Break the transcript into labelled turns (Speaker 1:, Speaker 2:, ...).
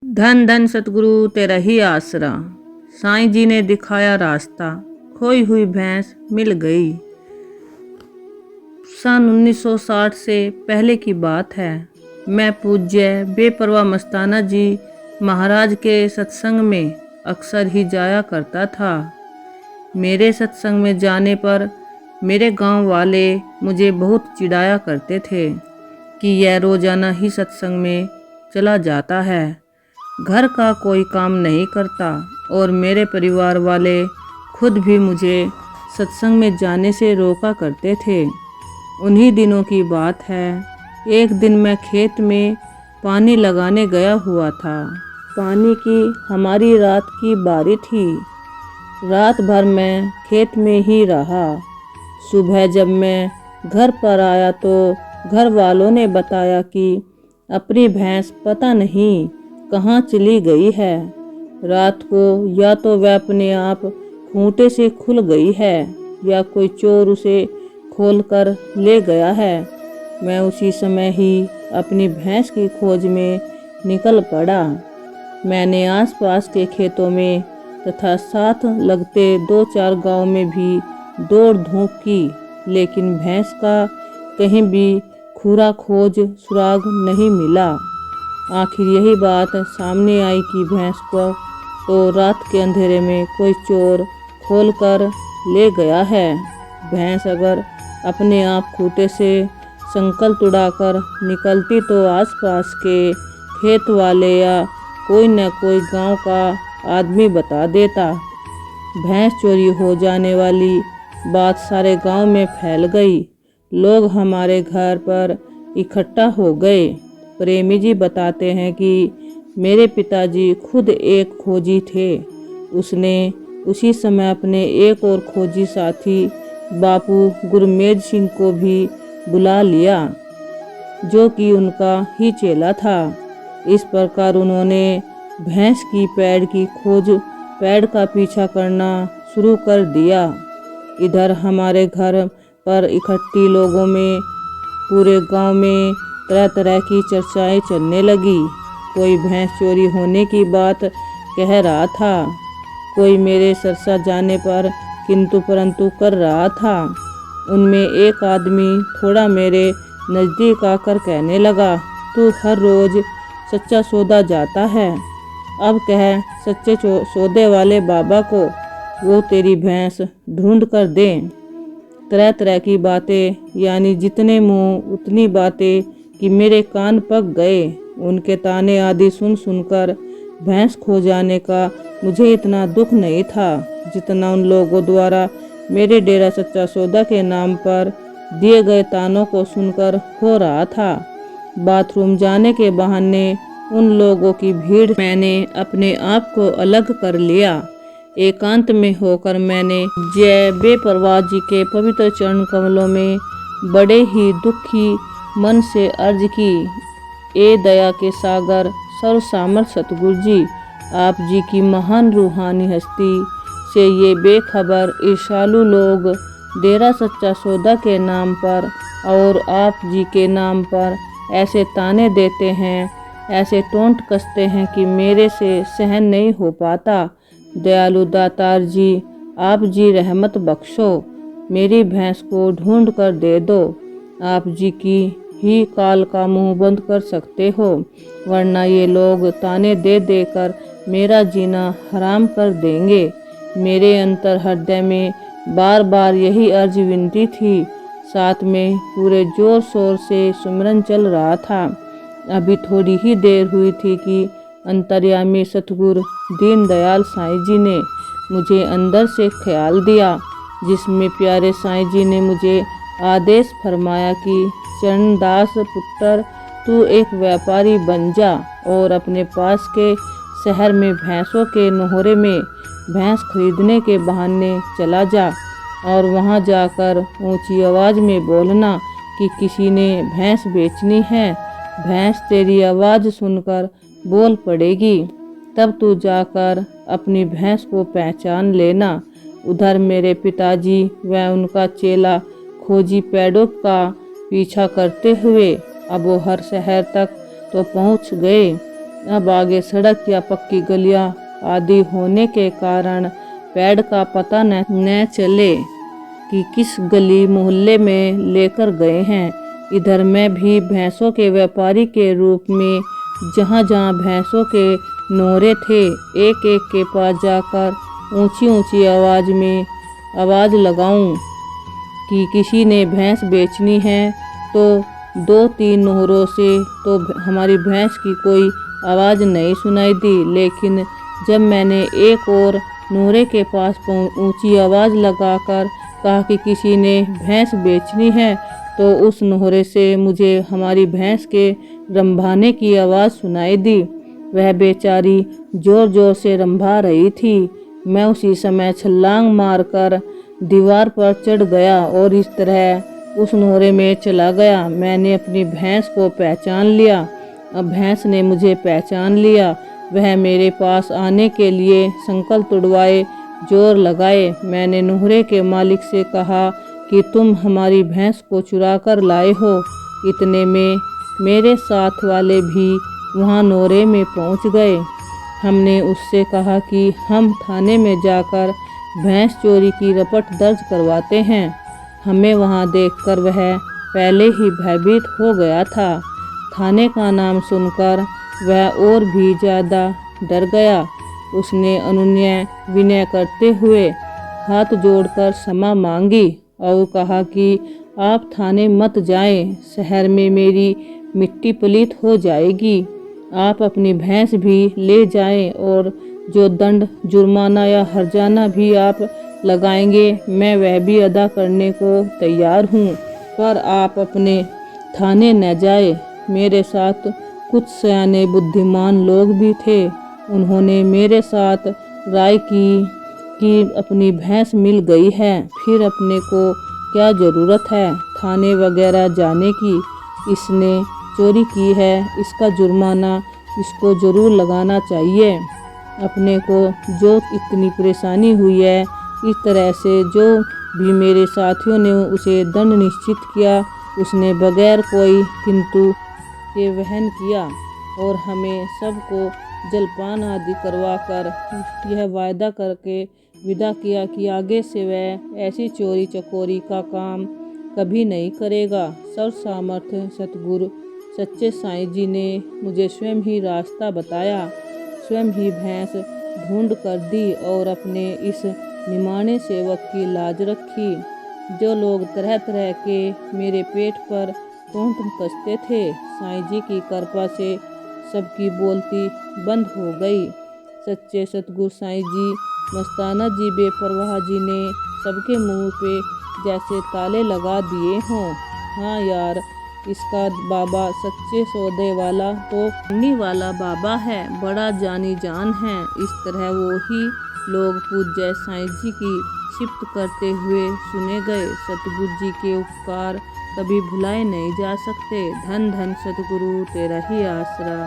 Speaker 1: धन धन सतगुरु तेरा ही आसरा, साईं जी ने दिखाया रास्ता, खोई हुई भैंस मिल गई। सन 1960 से पहले की बात है। मैं पूज्य बेपरवाह मस्ताना जी महाराज के सत्संग में अक्सर ही जाया करता था। मेरे सत्संग में जाने पर मेरे गांव वाले मुझे बहुत चिढ़ाया करते थे कि यह रोजाना ही सत्संग में चला जाता है, घर का कोई काम नहीं करता। और मेरे परिवार वाले खुद भी मुझे सत्संग में जाने से रोका करते थे। उन्हीं दिनों की बात है, एक दिन मैं खेत में पानी लगाने गया हुआ था। पानी की हमारी रात की बारी थी। रात भर मैं खेत में ही रहा। सुबह जब मैं घर पर आया तो घर वालों ने बताया कि अपनी भैंस पता नहीं कहाँ चली गई है। रात को या तो वह अपने आप खूंटे से खुल गई है या कोई चोर उसे खोलकर ले गया है। मैं उसी समय ही अपनी भैंस की खोज में निकल पड़ा। मैंने आसपास के खेतों में तथा साथ लगते 2-4 गांव में भी दौड़ धूप की, लेकिन भैंस का कहीं भी खुरा खोज सुराग नहीं मिला। आखिर यही बात सामने आई कि भैंस को तो रात के अंधेरे में कोई चोर खोल कर ले गया है। भैंस अगर अपने आप खूंटे से संकल्प उड़ाकर निकलती तो आसपास के खेत वाले या कोई न कोई गांव का आदमी बता देता। भैंस चोरी हो जाने वाली बात सारे गांव में फैल गई। लोग हमारे घर पर इकट्ठा हो गए। प्रेमी जी बताते हैं कि मेरे पिताजी खुद एक खोजी थे। उसने उसी समय अपने एक और खोजी साथी बापू गुरमेज सिंह को भी बुला लिया, जो कि उनका ही चेला था। इस प्रकार उन्होंने भैंस की पैड़ की खोज पैड़ का पीछा करना शुरू कर दिया। इधर हमारे घर पर इकट्ठी लोगों में पूरे गांव में तरह तरह की चर्चाएं चलने लगी। कोई भैंस चोरी होने की बात कह रहा था, कोई मेरे सरसा जाने पर किंतु परंतु कर रहा था। उनमें एक आदमी थोड़ा मेरे नज़दीक आकर कहने लगा, तू हर रोज सच्चा सौदा जाता है, अब कह सच्चे सौदे वाले बाबा को वो तेरी भैंस ढूंढ कर दें। तरह तरह की बातें, यानी जितने मुंह उतनी बातें कि मेरे कान पक गए। उनके ताने आदि सुन सुनकर भैंस खो जाने का मुझे इतना दुख नहीं था जितना उन लोगों द्वारा मेरे डेरा सच्चा सौदा के नाम पर दिए गए तानों को सुनकर हो रहा था। बाथरूम जाने के बहाने उन लोगों की भीड़ मैंने अपने आप को अलग कर लिया। एकांत में होकर मैंने जय बेपरवाह जी के पवित्र चरण कमलों में बड़े ही दुखी मन से अर्ज की, ए दया के सागर सर्व सामर्थ सतगुरु जी, आप जी की महान रूहानी हस्ती से ये बेखबर ईर्ष्यालु लोग डेरा सच्चा सौदा के नाम पर और आप जी के नाम पर ऐसे ताने देते हैं, ऐसे टोंट कसते हैं कि मेरे से सहन नहीं हो पाता। दयालु दातार जी, आप जी रहमत बख्शो, मेरी भैंस को ढूंढ कर दे दो। आप जी की ही काल का मुंह बंद कर सकते हो, वरना ये लोग ताने दे देकर मेरा जीना हराम कर देंगे। मेरे अंतर हृदय में बार बार यही अर्ज विनती थी। साथ में पूरे जोर शोर से सुमिरन चल रहा था। अभी थोड़ी ही देर हुई थी कि अंतर्यामी सतगुरु दीनदयाल साईं जी ने मुझे अंदर से ख्याल दिया, जिसमें प्यारे साईं जी ने मुझे आदेश फरमाया कि चरणदास पुत्र, तू एक व्यापारी बन जा और अपने पास के शहर में भैंसों के नोहरे में भैंस खरीदने के बहाने चला जा और वहां जाकर ऊंची आवाज़ में बोलना कि किसी ने भैंस बेचनी है। भैंस तेरी आवाज़ सुनकर बोल पड़ेगी, तब तू जाकर अपनी भैंस को पहचान लेना। उधर मेरे पिताजी व उनका चेला खोजी पैड़ों का पीछा करते हुए अब वो हर शहर तक तो पहुंच गए। अब आगे सड़क या पक्की गलियां आदि होने के कारण पैड का पता न चले कि किस गली मोहल्ले में लेकर गए हैं। इधर मैं भी भैंसों के व्यापारी के रूप में जहाँ जहाँ भैंसों के नोरे थे, एक एक के पास जाकर ऊंची ऊंची आवाज़ में आवाज़ लगाऊं कि किसी ने भैंस बेचनी है। तो 2-3 नोहरों से तो हमारी भैंस की कोई आवाज़ नहीं सुनाई दी, लेकिन जब मैंने एक और नोरे के पास ऊंची आवाज़ लगाकर कहा कि किसी ने भैंस बेचनी है, तो उस नोहरे से मुझे हमारी भैंस के रंभाने की आवाज़ सुनाई दी। वह बेचारी जोर जोर से रंभा रही थी। मैं उसी समय छलांग मारकर दीवार पर चढ़ गया और इस तरह उस नोहरे में चला गया। मैंने अपनी भैंस को पहचान लिया। अब भैंस ने मुझे पहचान लिया। वह मेरे पास आने के लिए संकल तुड़वाए, जोर लगाए। मैंने नोहरे के मालिक से कहा कि तुम हमारी भैंस को चुरा कर लाए हो। इतने में मेरे साथ वाले भी वहाँ नोहरे में पहुँच गए। हमने उससे कहा कि हम थाने में जाकर भैंस चोरी की रपट दर्ज करवाते हैं। हमें वहाँ देखकर वह पहले ही भयभीत हो गया था। थाने का नाम सुनकर वह और भी ज़्यादा डर गया। उसने अनुनय विनय करते हुए हाथ जोड़कर क्षमा मांगी और कहा कि आप थाने मत जाएं, शहर में मेरी मिट्टी पलीत हो जाएगी। आप अपनी भैंस भी ले जाएं और जो दंड, जुर्माना या हर्जाना भी आप लगाएंगे, मैं वह भी अदा करने को तैयार हूँ, पर आप अपने थाने न जाए। मेरे साथ कुछ सयाने बुद्धिमान लोग भी थे। उन्होंने मेरे साथ राय की कि अपनी भैंस मिल गई है, फिर अपने को क्या ज़रूरत है थाने वगैरह जाने की। इसने चोरी की है, इसका जुर्माना इसको ज़रूर लगाना चाहिए। अपने को जो इतनी परेशानी हुई है, इस तरह से जो भी मेरे साथियों ने उसे दंड निश्चित किया, उसने बगैर कोई किंतु के वहन किया और हमें सबको जलपान आदि करवाकर यह वायदा करके विदा किया कि आगे से वह ऐसी चोरी चकोरी का काम कभी नहीं करेगा। सर्व सामर्थ्य सतगुरु सच्चे साईं जी ने मुझे स्वयं ही रास्ता बताया, स्वयं ही भैंस ढूंढ कर दी और अपने इस निमाने सेवक की लाज रखी। जो लोग तरह तरह के मेरे पेट पर टोंट कसते थे, साईं जी की कृपा से सबकी बोलती बंद हो गई। सच्चे सतगुरु साईं जी, मस्ताना जी, बेपरवाह जी ने सबके मुंह पे जैसे ताले लगा दिए हों। हाँ यार, इसका बाबा सच्चे सौदे वाला तो करने वाला बाबा है, बड़ा जानी जान है। इस तरह वो ही लोग पूज्य साईं जी की सिफत करते हुए सुने गए। सतगुरु जी के उपकार कभी भुलाए नहीं जा सकते। धन धन सतगुरु तेरा ही आसरा।